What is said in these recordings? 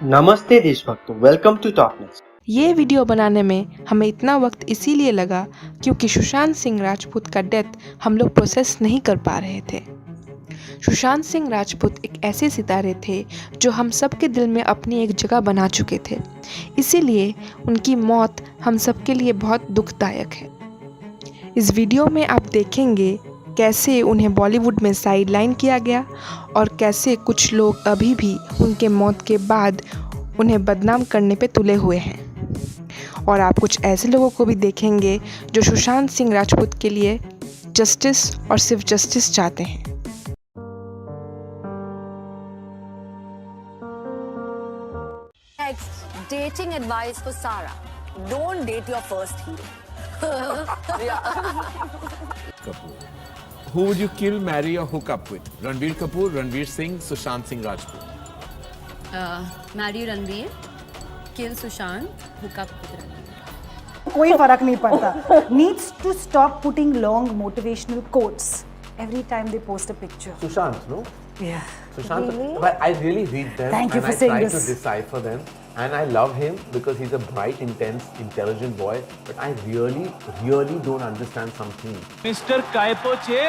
नमस्ते देशभक्तों, welcome to top news. ये video बनाने में हमें इतना वक्त इसीलिए लगा क्योंकि सुशांत सिंह राजपूत का डेथ हम लोग प्रोसेस नहीं कर पा रहे थे। सुशांत सिंह राजपूत एक ऐसे सितारे थे जो हम सब के दिल में अपनी एक जगह बना चुके थे, इसीलिए उनकी मौत हम सब के लिए बहुत दुखदायक है। इस वीडियो में आप देखेंगे कैसे उन्हें बॉलीवुड में साइडलाइन किया गया और कैसे कुछ लोग अभी भी उनके मौत के बाद उन्हें बदनाम करने पे तुले हुए हैं। और आप कुछ ऐसे लोगों को भी देखेंगे जो सुशांत सिंह राजपूत के लिए जस्टिस और सिर्फ जस्टिस चाहते हैं। Next, dating advice for Sarah. Don't date your first hero. Kapoor. Who would you kill, marry or hook up with? Ranbir Kapoor, Ranveer Singh, Sushant Singh Rajput. Marry Ranveer, kill Sushant, hook up with Ranveer. कोई फर्क नहीं पड़ता. Needs to stop putting long motivational quotes every time they post a picture. Sushant, no? Yeah. Sushant, Really? but I really read them Thank you and for I saying try this. to decipher them. And I love him because he's a bright, intense, intelligent boy. But I really don't understand something. Mister Kai Po Che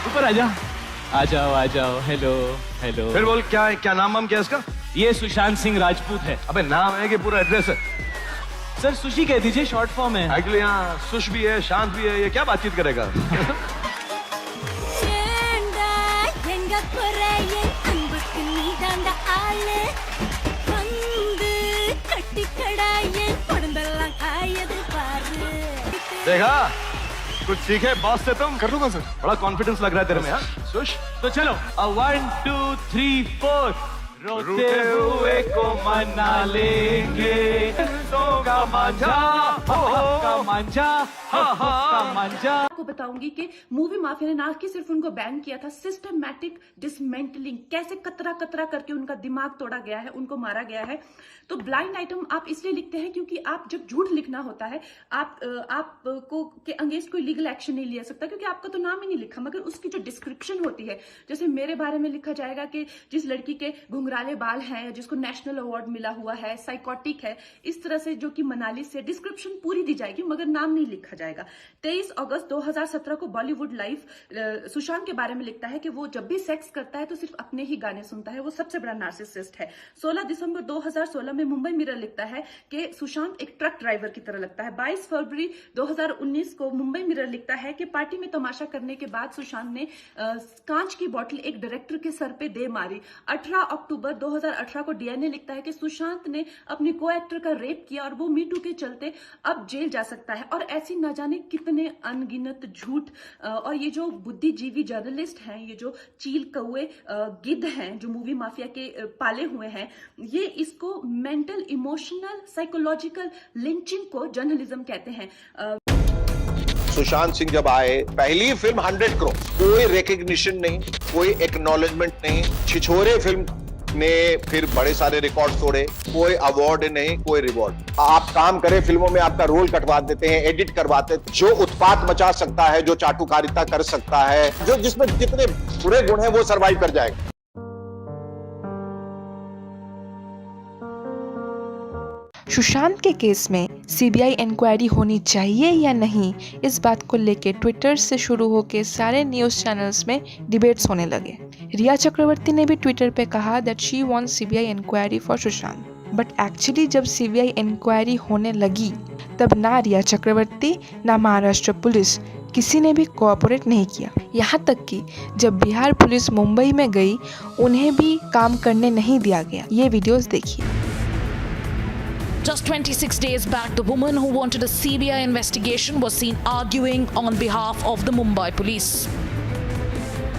ऊपर आ जाओ hello hello. फिर बोल क्या है, क्या नाम हम क्या है इसका? ये सुशांत सिंह राजपूत है। अबे नाम है कि पूरा एड्रेस है? सर सुशी कह दीजिए, शॉर्ट फॉर्म है। एक्चुअली यहाँ सुश भी है, शांत भी है, ये क्या बातचीत करेगा? देखा कुछ सीखे बॉस से तुम? कर लूंगा सर। बड़ा कॉन्फिडेंस लग रहा है तेरे में। हाँ सुश, तो चलो 1 2 3 4 रोते हुए को मना लेंगे, का मांझा का मांझा का मांझा। आपको बताऊंगी कि मूवी माफिया ने ना कि सिर्फ उनको बैन किया था, सिस्टमैटिक डिसमेंटलिंग, कैसे कतरा कतरा करके उनका दिमाग तोड़ा गया है, उनको मारा गया है। तो ब्लाइंड आइटम आप इसलिए लिखते हैं क्योंकि आप जब झूठ लिखना होता है आपको के अगेंस्ट कोई लीगल एक्शन नहीं लिया सकता क्योंकि आपका तो नाम ही नहीं लिखा, मगर उसकी जो डिस्क्रिप्शन होती है, जैसे मेरे बारे में लिखा जाएगा कि जिस लड़की के घुंघराले बाल हैं, जिसको नेशनल अवार्ड मिला हुआ है, साइकोटिक है, इस तरह से जो कि मनाली से डिस्क्रिप्शन पूरी दी जाएगी मगर नाम नहीं लिखा जाएगा। 23 अगस्त 2017 को बॉलीवुड लाइव सुशांत के बारे में लिखता है कि वो जब भी सेक्स करता है तो सिर्फ अपने ही गाने सुनता है, वो सबसे बड़ा नार्सिसिस्ट है। 16 दिसंबर 2016 में मुंबई मिरर लिखता है कि सुशांत एक ट्रक ड्राइवर की तरह लगता है। 22 फरवरी 2019 को मुंबई मिरर लिखता है कि पार्टी में तमाशा करने के बाद सुशांत ने कांच की बोतल एक डायरेक्टर के सर पे दे मारी। 18 अक्टूबर 2018 को डीएनए लिखता है कि सुशांत ने अपने को एक्टर का रेप किया और वो मीटू के चलते अब जेल जा सकता है। और ऐसी न जाने कितने अनगिनत झूठ। और ये जो बुद्धिजीवी जर्नलिस्ट हैं, ये जो चील कौए गिद्ध हैं जो मूवी माफिया के पाले हुए हैं, ये इसको मेंटल, इमोशनल, साइकोलॉजिकल लिंचिंग को जर्नलिज्म कहते हैं। सुशांत सिंह जब आए, पहली फिल्म 100 करोड़, कोई रिकग्निशन नहीं, कोई एक्नॉलेजमेंट नहीं। छिछोरे फिल्म ने फिर बड़े सारे रिकॉर्ड तोड़े, कोई अवार्ड नहीं, कोई रिवॉर्ड। आप काम करें, फिल्मों में आपका रोल कटवा देते हैं, एडिट करवाते, जो उत्पात मचा सकता है, जो चाटुकारिता कर सकता है, जो जिसमें जितने बुरे गुण हैं वो सर्वाइव कर जाएगा। सुशांत के केस में सीबीआई इंक्वायरी होनी चाहिए या नहीं, इस बात को लेकर ट्विटर से शुरू होकर सारे न्यूज़ चैनल्स में डिबेट्स होने लगे। रिया चक्रवर्ती ने भी ट्विटर पे कहा that she wants CBI inquiry for Sushant, but actually जब सीबीआई इंक्वायरी होने लगी तब ना रिया चक्रवर्ती ना महाराष्ट्र पुलिस किसी ने भी कोऑपरेट नहीं किया। यहाँ तक कि जब बिहार पुलिस मुंबई में गई उन्हें भी काम करने नहीं दिया गया। ये वीडियोस देखिए। Just 26 days back, the woman who wanted a CBI investigation was seen arguing on behalf of the Mumbai police.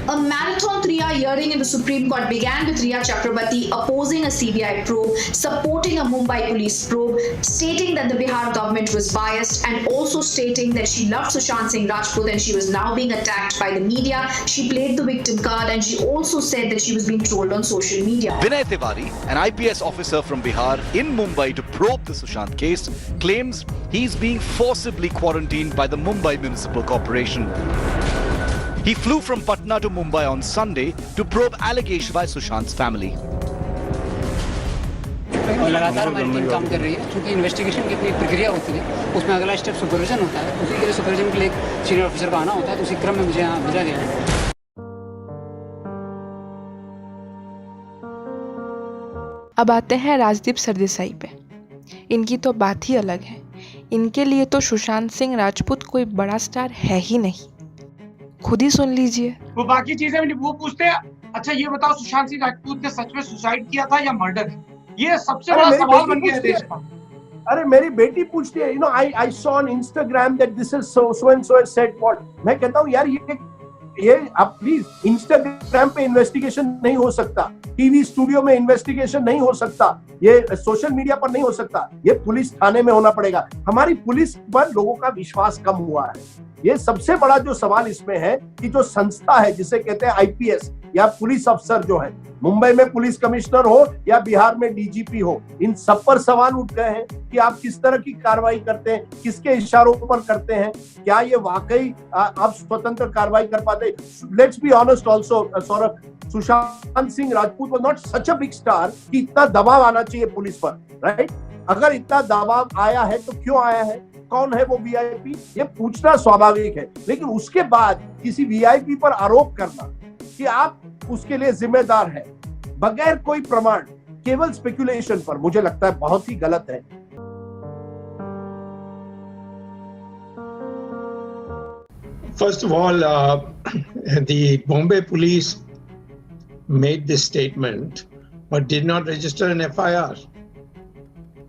A marathon 3-hour hearing in the Supreme Court began with Riya Chakrabarti opposing a CBI probe, supporting a Mumbai police probe, stating that the Bihar government was biased and also stating that she loved Sushant Singh Rajput and she was now being attacked by the media. She played the victim card and she also said that she was being trolled on social media. Vinay Tiwari, an IPS officer from Bihar in Mumbai to probe the Sushant case, claims he's being forcibly quarantined by the Mumbai Municipal Corporation. He flew from Patna to Mumbai on Sunday to probe allegations by Sushant's family. और लगातार हमारी team काम कर रही है। क्योंकि investigation की अपनी प्रक्रिया होती है, उसमें अगला स्टेप सुपरविजन होता है। उसी के लिए सुपरविजन के लिए एक सीनियर ऑफिसर को आना होता है, तो उसी क्रम में मुझे यहाँ भेजा गया है। अब आते हैं राजदीप सरदेसाई पे। इनकी तो बात ही अलग है। इनके लिए तो सुशांत सिंह राजपूत कोई बड़ा स्टार है ही नहीं। खुद ही सुन लीजिए। वो बाकी चीजें वो पूछते हैं, अच्छा ये बताओ सुशांत सिंह राजपूत ने सच में सुसाइड किया था या मर्डर? ये सबसे बड़ा सवाल बन गया है देश का। अरे मेरी बेटी पूछती है, I saw on Instagram that this is so and so said what. मैं कहता हूँ यार ये आप प्लीज, इंस्टाग्राम पे इन्वेस्टिगेशन नहीं हो सकता, टीवी स्टूडियो में इन्वेस्टिगेशन नहीं हो सकता, ये सोशल मीडिया पर नहीं हो सकता, ये पुलिस थाने में होना पड़ेगा। हमारी पुलिस पर लोगों का विश्वास कम हुआ है। ये सबसे बड़ा जो सवाल इसमें है कि जो संस्था है जिसे कहते हैं आईपीएस या पुलिस अफसर जो है, मुंबई में पुलिस कमिश्नर हो या बिहार में डीजीपी हो, इन सब पर सवाल उठ गए हैं कि आप किस तरह की कार्रवाई करते हैं, किसके इशारों पर करते हैं, क्या ये वाकई आप स्वतंत्र कार्रवाई कर पाते? Let's be honest also Saurabh, Sushant Singh Rajput was not such a big star कि इतना दबाव आना चाहिए पुलिस पर, राइट? अगर इतना दबाव आया है तो क्यों आया है, कौन है वो वीआईपी, ये पूछना स्वाभाविक है। लेकिन उसके बाद किसी वीआईपी पर आरोप करना कि आप उसके लिए जिम्मेदार हैं बगैर कोई प्रमाण, केवल स्पेकुलेशन पर, मुझे लगता है बहुत ही गलत है। First of all, the Bombay police made this statement but did not register an FIR.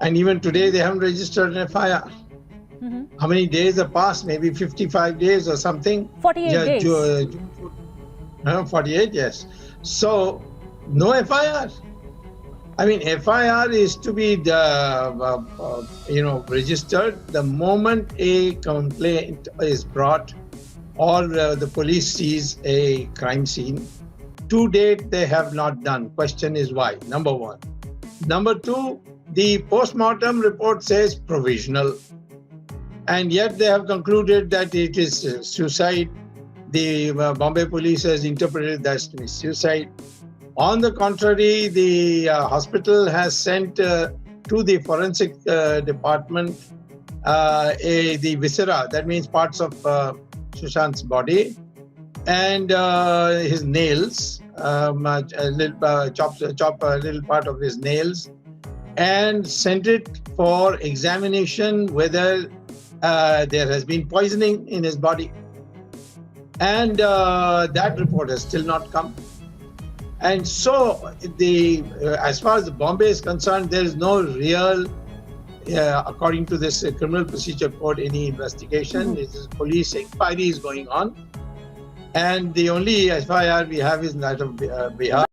And even today they haven't registered an FIR. How many days have passed? Maybe 55 days or something? 48 days. 48, yes. So, no FIR. I mean, FIR is to be registered the moment a complaint is brought or the police sees a crime scene. To date, they have not done. Question is why? Number one. Number two, the post-mortem report says provisional. And yet they have concluded that it is suicide. The Bombay police has interpreted that to be suicide. On the contrary, the hospital has sent to the forensic department the viscera, that means parts of Sushant's body, and his nails, chop a little part of his nails, and sent it for examination whether there has been poisoning in his body. And that report has still not come. And so, as far as the Bombay is concerned, there is no real, according to this criminal procedure code, any investigation. It is police inquiry is going on. And the only FIR we have is that of Bihar.